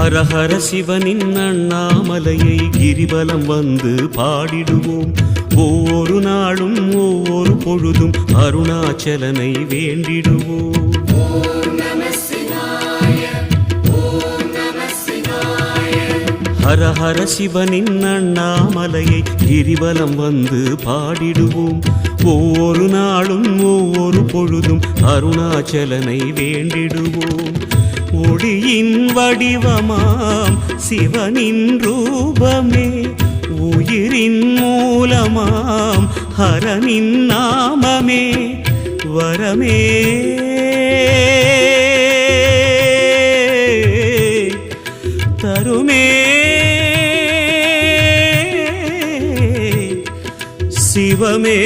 ஹரஹர சிவனின் அண்ணாமலையை கிரிவலம் வந்து பாடிடுவோம். ஒவ்வொரு நாளும் ஒவ்வொரு பொழுதும் அருணாச்சலனை வேண்டிடுவோம். ஹரஹர சிவனின் அண்ணாமலையை கிரிவலம் வந்து பாடிடுவோம். ஒவ்வொரு நாளும் ஒவ்வொரு பொழுதும் அருணாச்சலனை வேண்டிடுவோம். ஒளியின் வடிவமாம் சிவனின் ரூபமே, உயிரின் மூலமாம் ஹரனின் நாமமே, வரமே தருமே சிவமே.